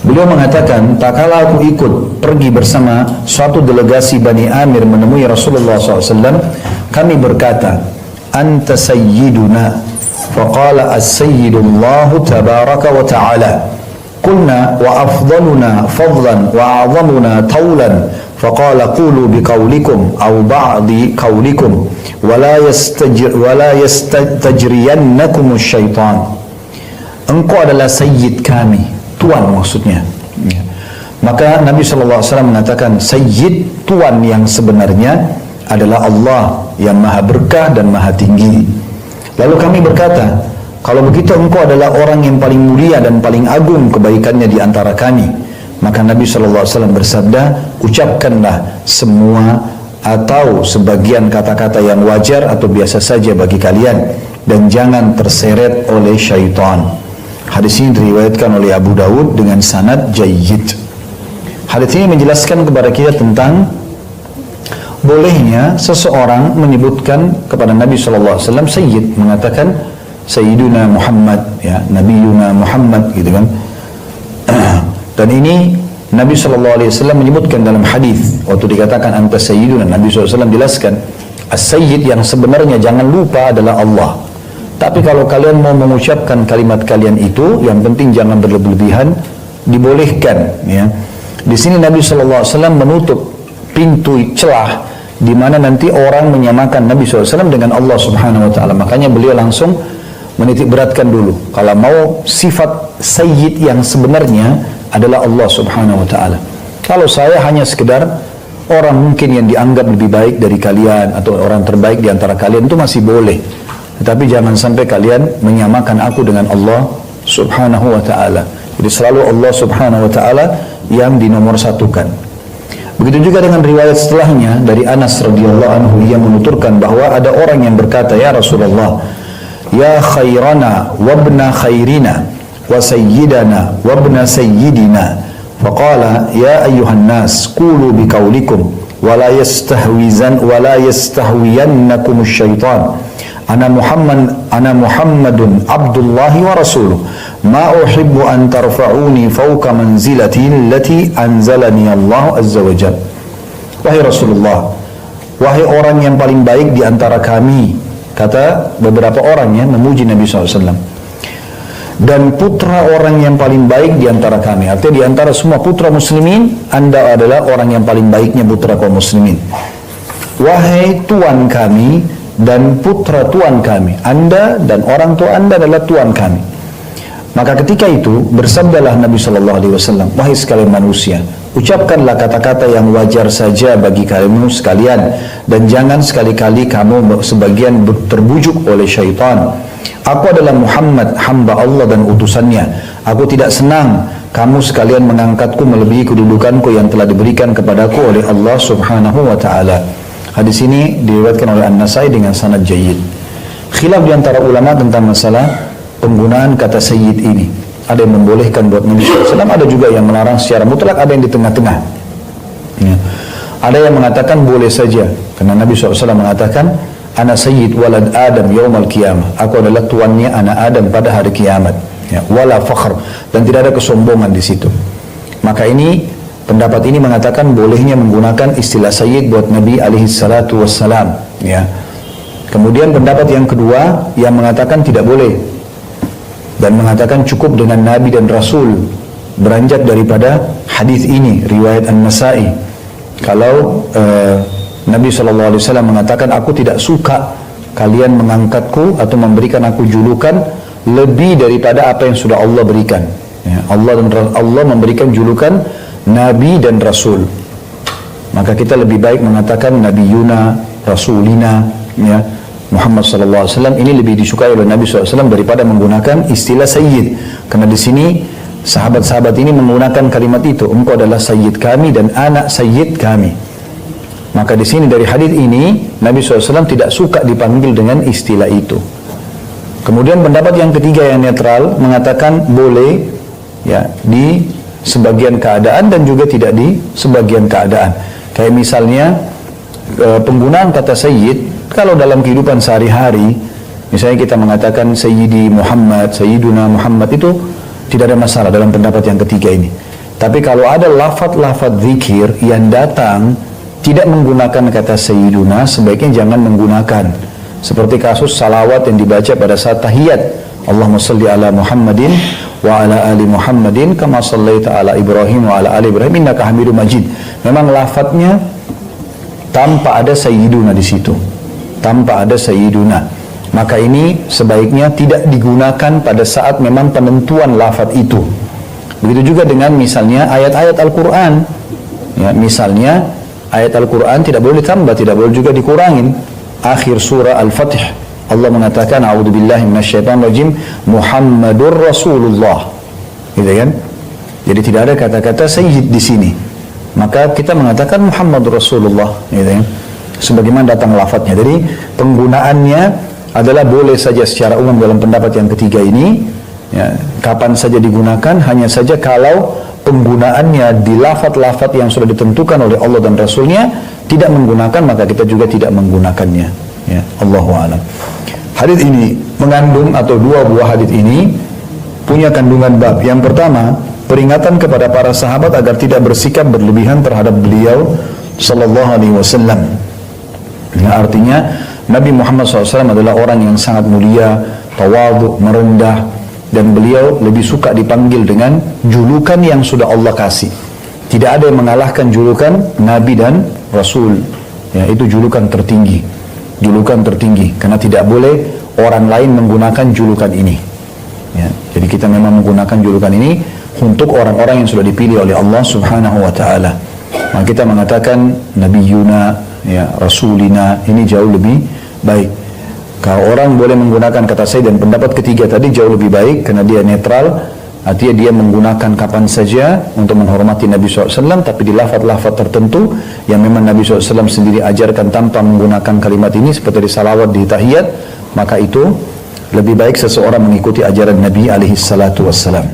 Beliau mengatakan, tak kala aku ikut pergi bersama suatu delegasi Bani Amir menemui Rasulullah SAW, kami berkata, anta sayyiduna, faqala as-sayyidullahu tabaraka wa ta'ala. Qulna wa afdaluna fadlan wa a'zamuna tawlan, faqala qulu biqaulikum aw ba'di qaulikum wa la yastajriyannakum syaitan. Engkau adalah sayyid kami, tuan maksudnya. Maka Nabi SAW mengatakan, sayyid, tuan yang sebenarnya adalah Allah yang maha berkah dan maha tinggi. Lalu kami berkata, kalau begitu engkau adalah orang yang paling mulia dan paling agung kebaikannya di antara kami. Maka Nabi SAW bersabda, ucapkanlah semua atau sebagian kata-kata yang wajar atau biasa saja bagi kalian, dan jangan terseret oleh syaitan. Hadis ini diriwayatkan oleh Abu Dawud dengan sanad jayyid. Hadis ini menjelaskan kepada kita tentang bolehnya seseorang menyebutkan kepada Nabi SAW sayyid, mengatakan Sayyiduna Muhammad, ya, Nabiyuna Muhammad, gitu kan. Dan ini Nabi SAW menyebutkan dalam hadis waktu dikatakan anta sayyiduna, Nabi SAW jelaskan as-sayyid yang sebenarnya jangan lupa adalah Allah. Tapi kalau kalian mau mengucapkan kalimat kalian itu, yang penting jangan berlebihan, dibolehkan. Ya. Di sini Nabi SAW menutup pintu celah di mana nanti orang menyamakan Nabi SAW dengan Allah Subhanahu Wa Taala. Makanya beliau langsung menitik beratkan dulu. Kalau mau sifat sayyid yang sebenarnya adalah Allah Subhanahu Wa Taala. Kalau saya hanya sekedar orang mungkin yang dianggap lebih baik dari kalian atau orang terbaik di antara kalian, itu masih boleh. Tetapi jangan sampai kalian menyamakan aku dengan Allah Subhanahu Wa Taala. Jadi selalu Allah Subhanahu Wa Taala yang dinomorsatukan. Begitu juga dengan riwayat setelahnya dari Anas radhiyallahu anhu yang menuturkan bahwa ada orang yang berkata, ya Rasulullah, ya khairana wabna khairina wa sayyidana wabna sayyidina, faqala ya ayyuhan nas qulu biqaulikum wa la yastahwiyannakum syaitan. Ana Muhammadun Abdullahi wa Rasuluh. Ma uhibbu an tarfa'uni fawqa manzilati allati anzalani Allah Azza wa Jalla. Wahai Rasulullah, wahai orang yang paling baik di antara kami, kata beberapa orang yang memuji Nabi SAW. Dan putra orang yang paling baik di antara kami, artinya di antara semua putra muslimin, Anda adalah orang yang paling baiknya putra kaum muslimin. Wahai tuan kami dan putra tuan kami, Anda dan orang tua Anda adalah tuan kami. Maka ketika itu bersabdalah Nabi SAW, wahai sekalian manusia, ucapkanlah kata-kata yang wajar saja bagi kamu sekalian, dan jangan sekali-kali kamu sebagian terbujuk oleh syaitan. Aku adalah Muhammad, hamba Allah dan utusannya. Aku tidak senang kamu sekalian mengangkatku melebihi kedudukanku yang telah diberikan kepadaku oleh Allah Subhanahu Wa Taala. Hadis ini diriwayatkan oleh An-Nasai dengan sanad jayyid. Khilaf di antara ulama tentang masalah penggunaan kata sayyid ini. Ada yang membolehkan buat Nabi SAW, ada juga yang melarang secara mutlak, ada yang di tengah-tengah. Ya. Ada yang mengatakan boleh saja, karena Nabi SAW mengatakan, Ana sayyid walad Adam yaumal qiyamah. Aku adalah tuannya anak Adam pada hari kiamat. Ya. Wala fakhr, dan tidak ada kesombongan di situ. Maka ini pendapat ini mengatakan bolehnya menggunakan istilah sayyid buat Nabi alaihi salatu wassalam, ya. Kemudian pendapat yang kedua yang mengatakan tidak boleh dan mengatakan cukup dengan Nabi dan Rasul, beranjak daripada hadis ini riwayat An-Nasai. Kalau Nabi SAW mengatakan, aku tidak suka kalian mengangkatku atau memberikan aku julukan lebih daripada apa yang sudah Allah berikan, ya. Allah memberikan julukan Nabi dan Rasul, maka kita lebih baik mengatakan Nabi Yuna, Rasulina, ya. Muhammad SAW ini lebih disukai oleh Nabi SAW daripada menggunakan istilah sayyid, karena di sini sahabat-sahabat ini menggunakan kalimat itu, engkau adalah sayyid kami dan anak sayyid kami. Maka di sini dari hadis ini Nabi SAW tidak suka dipanggil dengan istilah itu. Kemudian pendapat yang ketiga yang netral mengatakan boleh, ya, di sebagian keadaan dan juga tidak di sebagian keadaan. Kayak misalnya penggunaan kata sayyid kalau dalam kehidupan sehari-hari, misalnya kita mengatakan Sayyidi Muhammad, Sayyiduna Muhammad, itu tidak ada masalah dalam pendapat yang ketiga ini. Tapi kalau ada lafaz-lafaz zikir yang datang tidak menggunakan kata Sayyiduna, sebaiknya jangan menggunakan. Seperti kasus salawat yang dibaca pada saat tahiyat. Allahumma salli ala Muhammadin wa ala ali Muhammadin kama sallaita ala Ibrahim wa ala ali Ibrahim innaka Hamidum Majid. Memang lafaznya tanpa ada Sayyiduna di situ. Tanpa ada Sayyiduna. Maka ini sebaiknya tidak digunakan pada saat memang penentuan lafaz itu. Begitu juga dengan misalnya ayat-ayat Al-Quran. Ya, misalnya ayat Al-Quran tidak boleh ditambah, tidak boleh juga dikurangin. Akhir surah Al-Fatih, Allah mengatakan, A'udzubillahi minasyaitonirrajim, Muhammadur Rasulullah. Gitu kan? Jadi tidak ada kata-kata sayyid di sini. Maka kita mengatakan Muhammadur Rasulullah. Gitu kan? Sebagaimana datang lafadznya. Jadi penggunaannya adalah boleh saja secara umum dalam pendapat yang ketiga ini. Ya, kapan saja digunakan, hanya saja kalau penggunaannya di lafaz-lafaz yang sudah ditentukan oleh Allah dan Rasulnya tidak menggunakan, maka kita juga tidak menggunakannya. Ya, Allahu a'lam. Hadits ini mengandung, atau dua buah hadits ini punya kandungan bab. Yang pertama, peringatan kepada para sahabat agar tidak bersikap berlebihan terhadap beliau sallallahu alaihi wasallam. Nah, artinya Nabi Muhammad SAW adalah orang yang sangat mulia, tawadhu, merendah, dan beliau lebih suka dipanggil dengan julukan yang sudah Allah kasih. Tidak ada yang mengalahkan julukan Nabi dan Rasul. Ya, itu julukan tertinggi. Julukan tertinggi, karena tidak boleh orang lain menggunakan julukan ini. Ya, jadi kita memang menggunakan julukan ini untuk orang-orang yang sudah dipilih oleh Allah Subhanahu wa taala. Maka kita mengatakan Nabiyuna, ya, Rasulina, ini jauh lebih baik. Kalau orang boleh menggunakan kata saya, dan pendapat ketiga tadi jauh lebih baik karena dia netral, artinya dia menggunakan kapan saja untuk menghormati Nabi SAW, tapi di lafaz-lafaz tertentu yang memang Nabi SAW sendiri ajarkan tanpa menggunakan kalimat ini, seperti di salawat, di tahiyat, maka itu lebih baik seseorang mengikuti ajaran Nabi alaihi salatu wassalam.